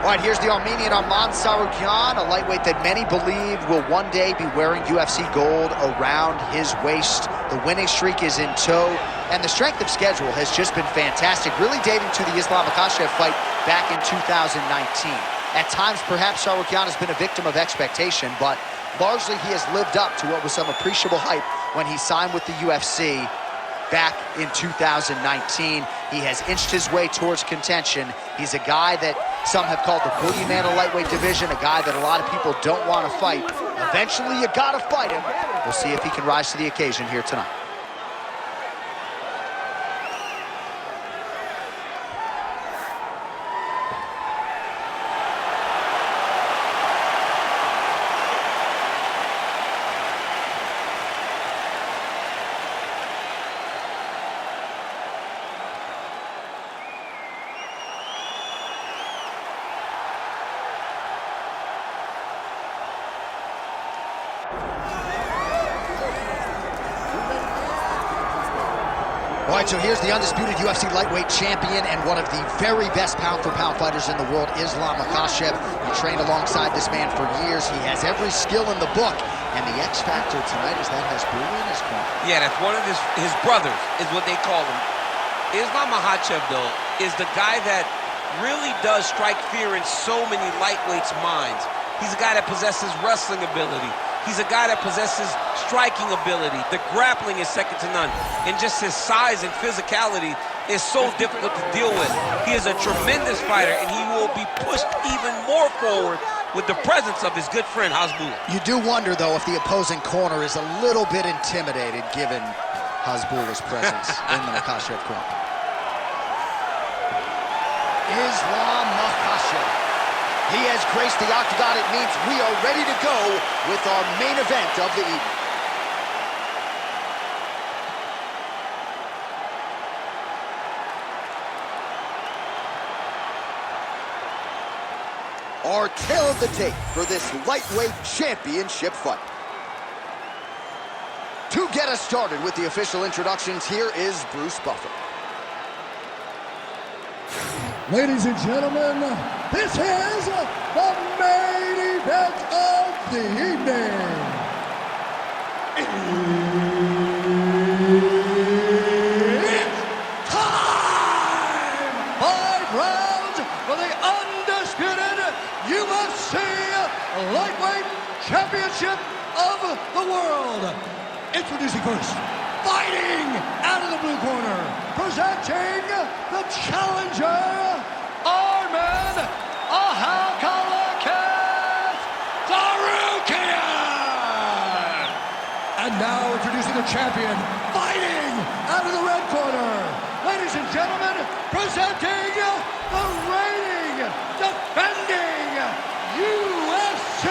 All right, here's the Armenian Arman Tsarukyan, a lightweight that many believe will one day be wearing UFC gold around his waist. The winning streak is in tow, and the strength of schedule has just been fantastic, really dating to the Makhachev fight back in 2019. At times, perhaps Tsarukyan has been a victim of expectation, but largely he has lived up to what was some appreciable hype when he signed with the UFC back in 2019. He has inched his way towards contention. He's a guy that some have called the boogeyman of lightweight division, a guy that a lot of people don't want to fight. Eventually, you gotta fight him. We'll see if he can rise to the occasion here tonight. All right, so here's the undisputed UFC lightweight champion and one of the very best pound-for-pound fighters in the world, Makhachev. He trained alongside this man for years. He has every skill in the book. And the X factor tonight is that has Brewer in his corner. Yeah, that's one of his brothers, is what they call him. Makhachev, though, is the guy that really does strike fear in so many lightweights' minds. He's a guy that possesses wrestling ability. He's a guy that possesses striking ability. The grappling is second to none. And just his size and physicality is so difficult to deal with. He is a tremendous fighter, and he will be pushed even more forward with the presence of his good friend, Hasbulla. You do wonder, though, if the opposing corner is a little bit intimidated given Hasbulla's presence in the Makhachev corner. Makhachev. He has graced the octagon. It means we are ready to go with our main event of the evening. Our tale of the tape for this lightweight championship fight. To get us started with the official introductions, here is Bruce Buffer. Ladies and gentlemen, this is the main event of the evening. It's time! 5 rounds for the undisputed UFC Lightweight Championship of the world. Introducing first, fighting out of the blue corner, presenting the challenger, Arman Tsarukyan! And now introducing the champion, fighting out of the red corner, ladies and gentlemen, presenting the reigning, defending UFC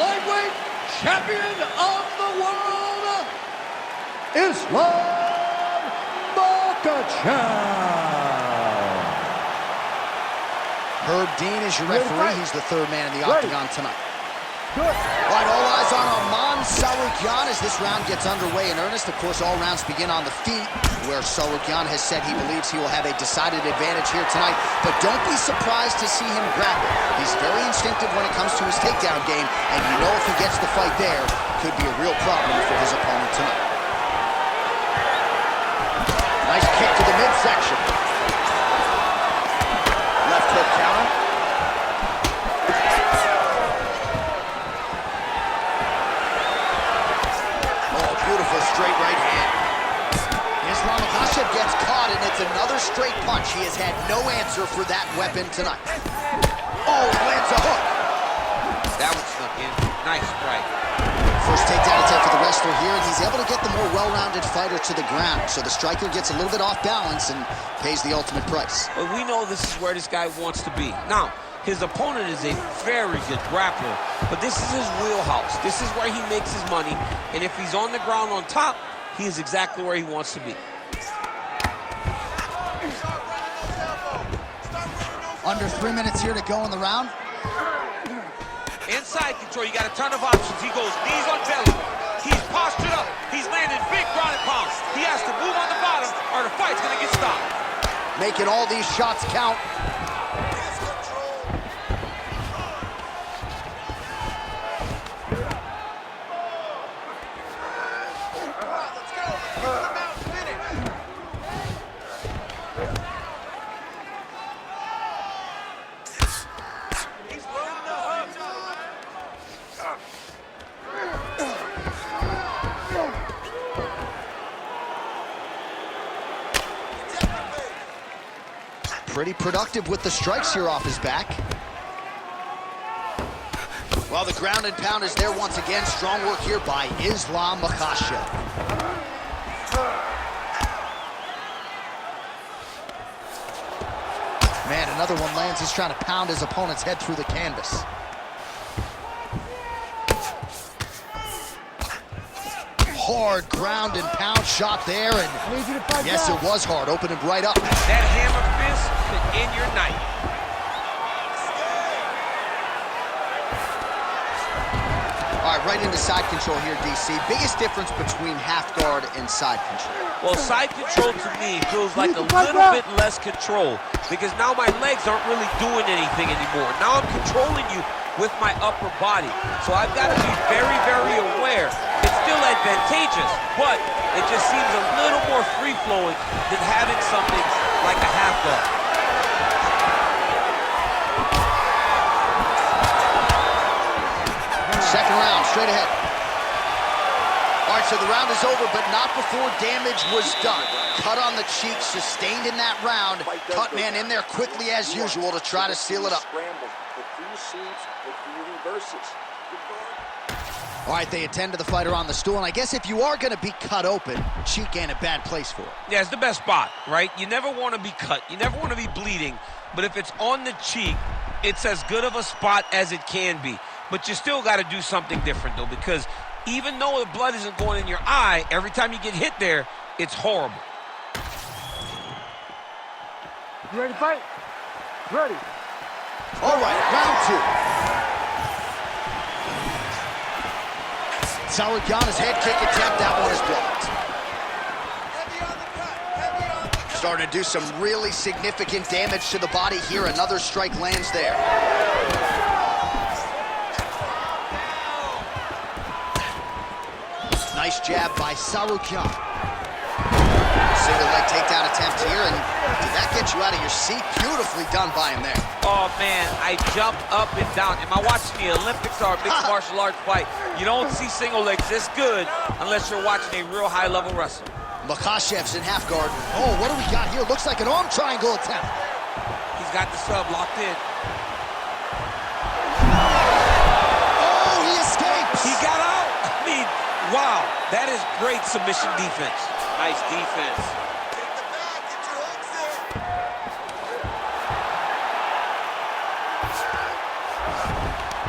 Lightweight Champion of the world, Makhachev. Herb Dean is your referee. He's the third man in the octagon tonight. All right, all eyes on Arman Tsarukyan as this round gets underway in earnest. Of course, all rounds begin on the feet, where Tsarukyan has said he believes he will have a decided advantage here tonight. But don't be surprised to see him grapple. He's very instinctive when it comes to his takedown game, and you know if he gets the fight there, could be a real problem for his opponent tonight. Nice kick to the midsection. Left hook counter. Oh, beautiful straight right hand. Makhachev gets caught, and it's another straight punch. He has had no answer for that weapon tonight. Oh, he lands a hook. That one snuck in. Nice strike. First takedown attempt for the wrestler here, and he's able to get the more well-rounded fighter to the ground. So the striker gets a little bit off balance and pays the ultimate price. But we know this is where this guy wants to be. Now, his opponent is a very good grappler, but this is his wheelhouse. This is where he makes his money, and if he's on the ground on top, he is exactly where he wants to be. Under 3 minutes here to go in the round. Inside control, you got a ton of options. He goes knees on belly. He's postured up. He's landing big ground and pound. He has to move on the bottom or the fight's gonna get stopped. Making all these shots count. pretty productive with the strikes here off his back. Well, the ground and pound is there once again. Strong work here by Islam Makhachev. Man, another one lands. He's trying to pound his opponent's head through the canvas. Hard ground and pound shot there, and yes, it was hard. Opened him right up. That hammer fist could end your night. All right, right into side control here, DC. Biggest difference between half guard and side control? Well, side control to me feels like a little bit less control because now my legs aren't really doing anything anymore. Now I'm controlling you with my upper body. So I've got to be very, very aware. It's still advantageous, but it just seems a little more free-flowing than having something like a half guard. Second round, straight ahead. All right, so the round is over, but not before damage was done. Cut on the cheek, sustained in that round. Cut man in there quickly as usual to try to seal it up. All right, they attend to the fighter on the stool, and I guess if you are going to be cut open, cheek ain't a bad place for it. Yeah, it's the best spot, right? You never want to be cut. You never want to be bleeding, but if it's on the cheek, it's as good of a spot as it can be. But you still got to do something different, though, because even though the blood isn't going in your eye, every time you get hit there, it's horrible. You ready to fight? Ready. All right, round two. Tsarukyan's head kick attempt, that one is blocked. Starting to do some really significant damage to the body here. Another strike lands there. Nice jab by Tsarukyan. Single leg takedown attempt here, and did that get you out of your seat? Beautifully done by him there. Oh, man, I jumped up and down. Am I watching the Olympics or a mixed martial arts fight? You don't see single legs this good unless you're watching a real high-level wrestler. Makhachev's in half guard. Oh, what do we got here? Looks like an arm triangle attempt. He's got the sub locked in. Oh, he escapes. He got out. I mean, wow, that is great submission defense. Nice defense.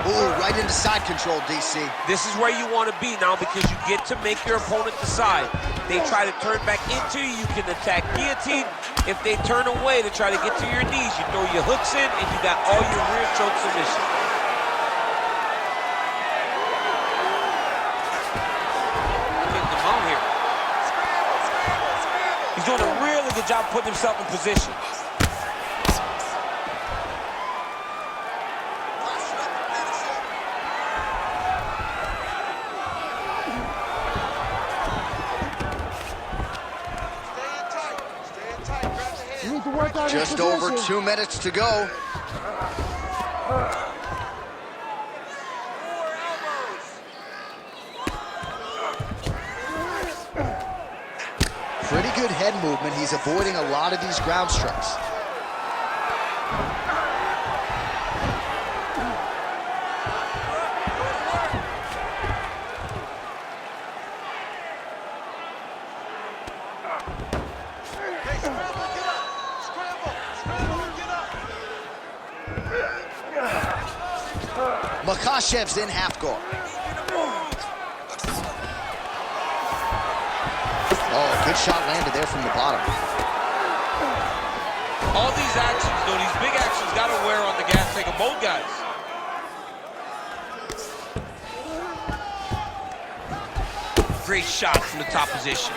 Ooh, right into side control, DC. This is where you want to be now because you get to make your opponent decide. They try to turn back into you, you can attack guillotine. If they turn away to try to get to your knees, you throw your hooks in and you got all your rear choke submission. Getting them out here. He's doing a really good job putting himself in position. Just over 2 minutes to go. Pretty good head movement. He's avoiding a lot of these ground strikes. Makhachev's in half guard. Oh, good shot landed there from the bottom. All these actions, though, these big actions got to wear on the gas tank of both guys. Great shot from the top position.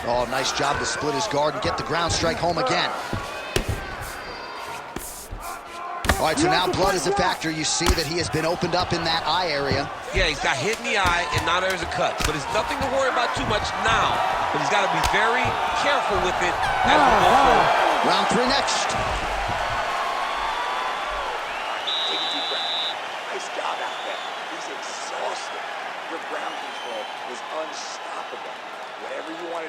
Oh, nice job to split his guard and get the ground strike home again. All right, so now blood is a factor. You see that he has been opened up in that eye area. Yeah, he's got hit in the eye, and now there's a cut. But it's nothing to worry about too much now. But he's got to be very careful with it as we go forward. Round three next. Take a deep breath. Nice job out there. He's exhausted. Your ground control was unstoppable. Whatever you want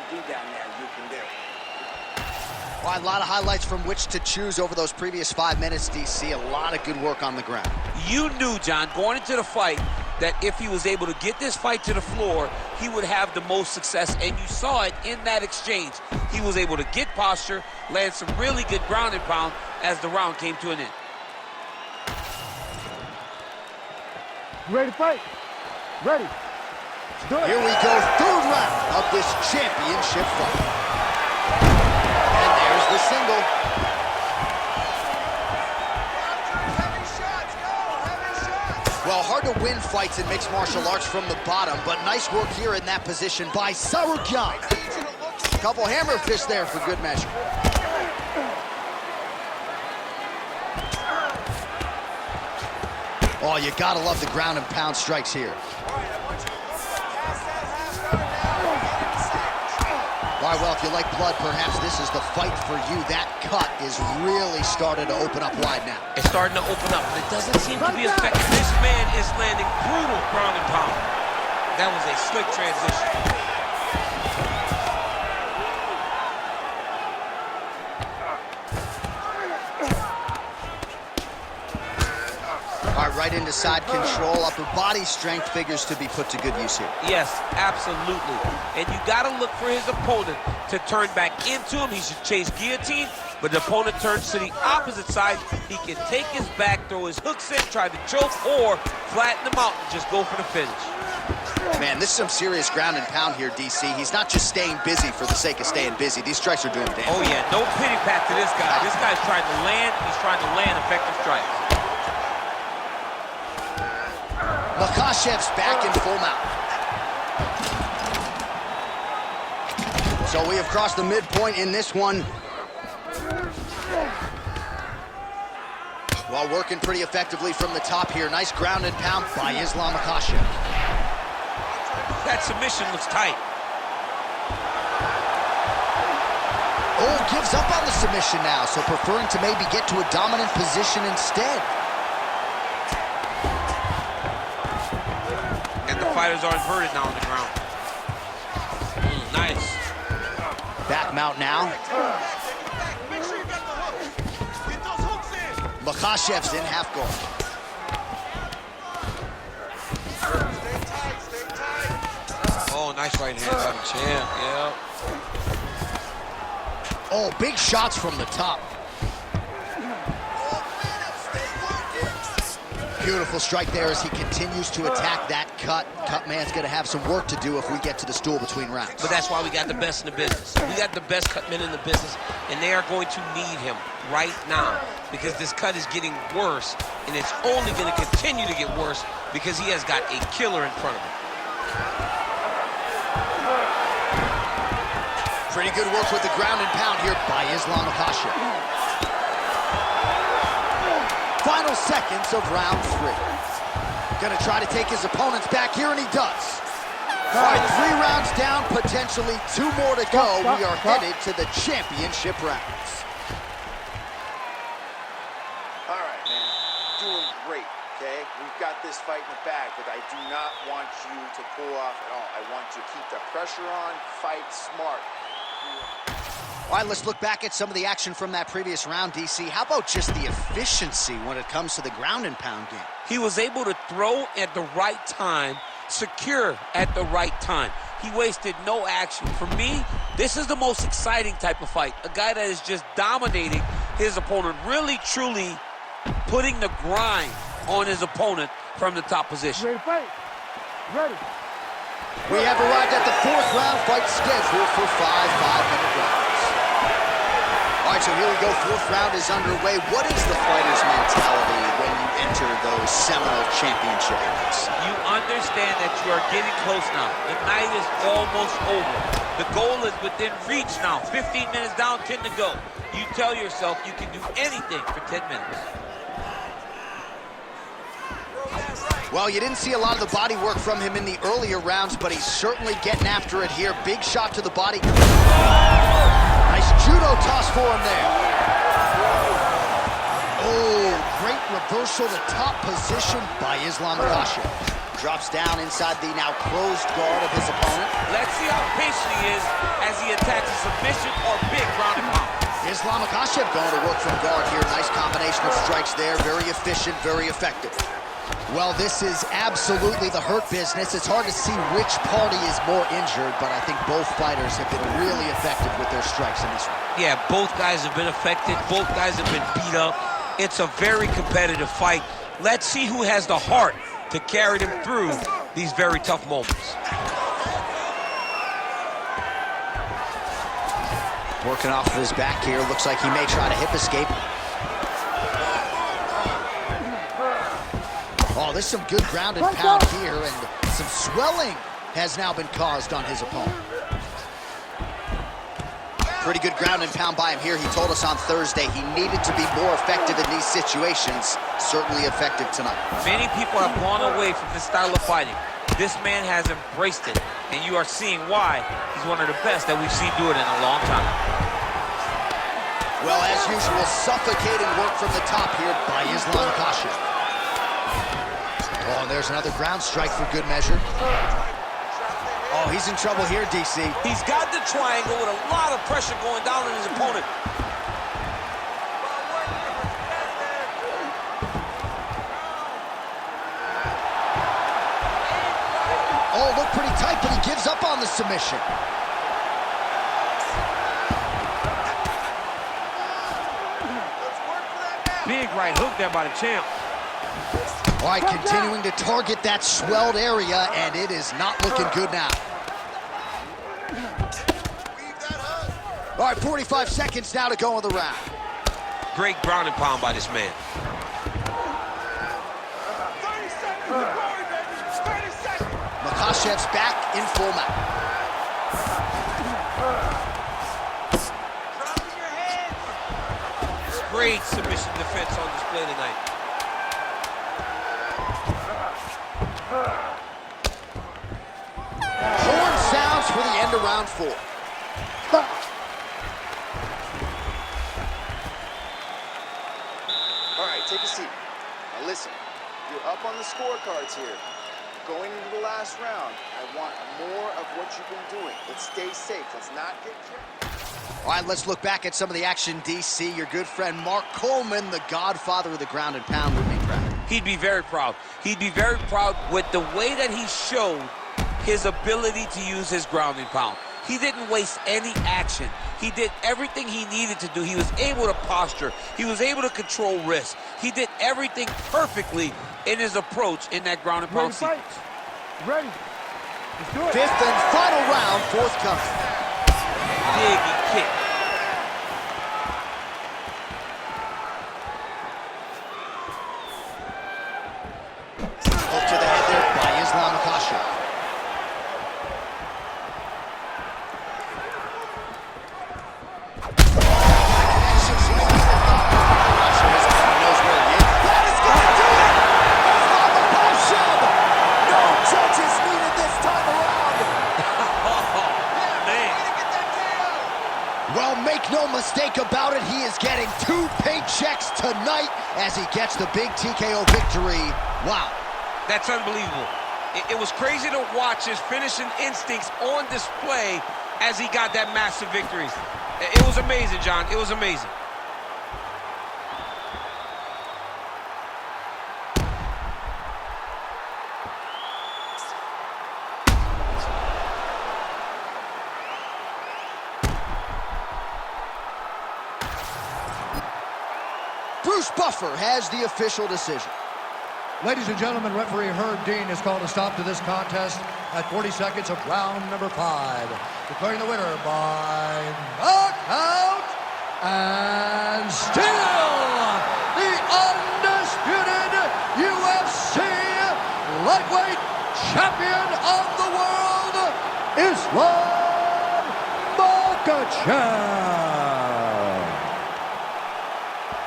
a lot of highlights from which to choose over those previous 5 minutes, DC. A lot of good work on the ground. You knew, John, going into the fight, that if he was able to get this fight to the floor, he would have the most success, and you saw it in that exchange. He was able to get posture, land some really good ground and pound as the round came to an end. You ready to fight? Ready. Let's do it. Here we go, third round of this championship fight. And there's the single. Well, hard to win fights in mixed martial arts from the bottom, but nice work here in that position by Tsarukyan. Couple hammer fists there for good measure. Oh, you gotta love the ground and pound strikes here. All right, well, if you like blood, perhaps this is the fight for you. That cut is really starting to open up wide now. It's starting to open up, but it doesn't seem to be effective. This man is landing brutal ground and pound. That was a slick transition. All right, right into side control. Upper body strength figures to be put to good use here. Yes, absolutely. And you got to look for his opponent to turn back into him. He should chase guillotine, but the opponent turns to the opposite side. He can take his back, throw his hooks in, try to choke, or flatten him out and just go for the finish. Man, this is some serious ground and pound here, DC. He's not just staying busy for the sake of staying busy. These strikes are doing damage. Oh, yeah, no pity pat to this guy. This guy's trying to land. He's trying to land effective strikes. Makhachev's back in full mount. So we have crossed the midpoint in this one. While working pretty effectively from the top here. Nice ground and pound by Islam Makhachev. That submission looks tight. Oh, gives up on the submission now, so preferring to maybe get to a dominant position instead. And the fighters are inverted now on the ground. Nice. Back mount now. Makhachev's in half guard. Oh, nice right hand by the champ, yeah. Oh, big shots from the top. Beautiful strike there as he continues to attack that cut. Cut man's gonna have some work to do if we get to the stool between rounds. But that's why we got the best in the business. We got the best cut men in the business, and they are going to need him right now because this cut is getting worse, and it's only going to continue to get worse because he has got a killer in front of him. Pretty good work with the ground and pound here by Islam Makhachev. Final seconds of round 3. Gonna try to take his opponents back here, and he does. All right, 3 rounds down, potentially 2 more to go. We are headed to the championship rounds. All right, man. Doing great, okay? We've got this fight in the bag, but I do not want you to pull off at all. I want you to keep the pressure on, fight smart. All right, let's look back at some of the action from that previous round, DC. How about just the efficiency when it comes to the ground and pound game? He was able to throw at the right time, secure at the right time. He wasted no action. For me, this is the most exciting type of fight. A guy that is just dominating his opponent, really, truly putting the grind on his opponent from the top position. Ready to fight? Ready. We have arrived at the 4th round fight scheduled for 5 5-minute rounds. All right, so here we go. 4th round is underway. What is the fighter's mentality when you enter those seminal championship fights? You understand that you are getting close now. The night is almost over. The goal is within reach now. 15 minutes down, 10 to go. You tell yourself you can do anything for 10 minutes. Well, you didn't see a lot of the body work from him in the earlier rounds, but he's certainly getting after it here. Big shot to the body. Nice judo toss for him there. Oh, great reversal to top position by Islam Makhachev. Drops down inside the now closed guard of his opponent. Let's see how patient he is as he attacks a submission or big ground and pound. Islam Makhachev going to work from guard here. Nice combination of strikes there. Very efficient, very effective. Well, this is absolutely the hurt business. It's hard to see which party is more injured, but I think both fighters have been really effective with their strikes in this one. Yeah, both guys have been affected. Both guys have been beat up. It's a very competitive fight. Let's see who has the heart to carry them through these very tough moments. Working off of his back here. Looks like he may try to hip escape. Oh, there's some good ground and pound here, and some swelling has now been caused on his opponent. Pretty good ground and pound by him here. He told us on Thursday he needed to be more effective in these situations. Certainly effective tonight. Many people have gone away from this style of fighting. This man has embraced it, and you are seeing why he's one of the best that we've seen do it in a long time. Well, as usual, suffocating work from the top here by Islam Makhachev. Oh, and there's another ground strike for good measure. Oh, he's in trouble here, DC. He's got the triangle with a lot of pressure going down on his opponent. Oh, look pretty tight, but he gives up on the submission. Big right hook there by the champ. All right, continuing to target that swelled area, and it is not looking good now. All right, 45 seconds now to go in the round. Great ground and pound by this man. 30 seconds to go, baby. 30 seconds. Makhachev's back in full mount. Dropping your hands. Great submission defense on display tonight. Horn sounds for the end of round 4. All right, take a seat. Now listen, you're up on the scorecards here. Going into the last round, I want more of what you've been doing. Let's stay safe. Let's not get carried. All right, let's look back at some of the action, DC. Your good friend Mark Coleman, the godfather of the ground and pound, would be proud. He'd be very proud. He'd be very proud with the way that he showed his ability to use his ground and pound. He didn't waste any action. He did everything he needed to do. He was able to posture. He was able to control risk. He did everything perfectly in his approach in that ground and pound sequence. Ready. Let's do it. 5th and final round, forthcoming. Big kick. Hook to the head there by Islam Makhachev. Well, make no mistake about it, he is getting 2 paychecks tonight as he gets the big TKO victory. Wow. That's unbelievable. It was crazy to watch his finishing instincts on display as he got that massive victory. It was amazing, John. It was amazing. Bruce Buffer has the official decision. Ladies and gentlemen, referee Herb Dean has called a stop to this contest at 40 seconds of round number 5. Declaring the winner by knockout and still the undisputed UFC lightweight champion of the world, Islam Makhachev.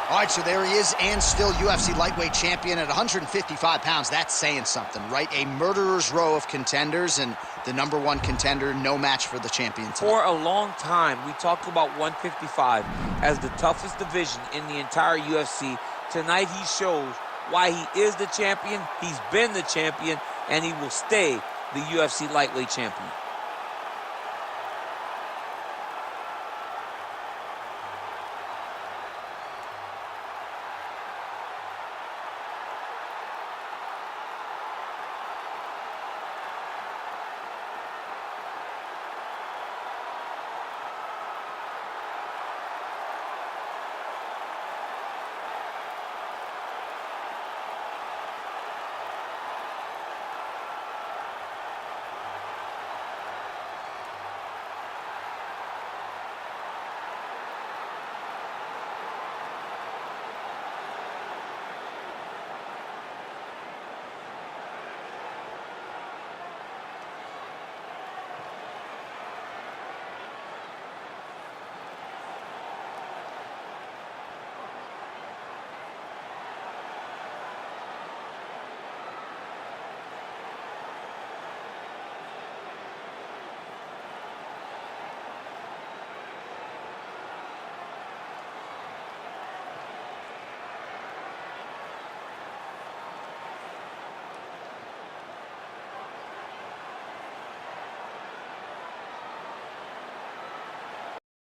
All right, so there he is, and still UFC lightweight champion at 155 pounds. That's saying something, right? A murderer's row of contenders, and the #1 contender, no match for the champion tonight. For a long time, we talked about 155 as the toughest division in the entire UFC. Tonight, he shows why he is the champion, he's been the champion, and he will stay the UFC lightweight champion.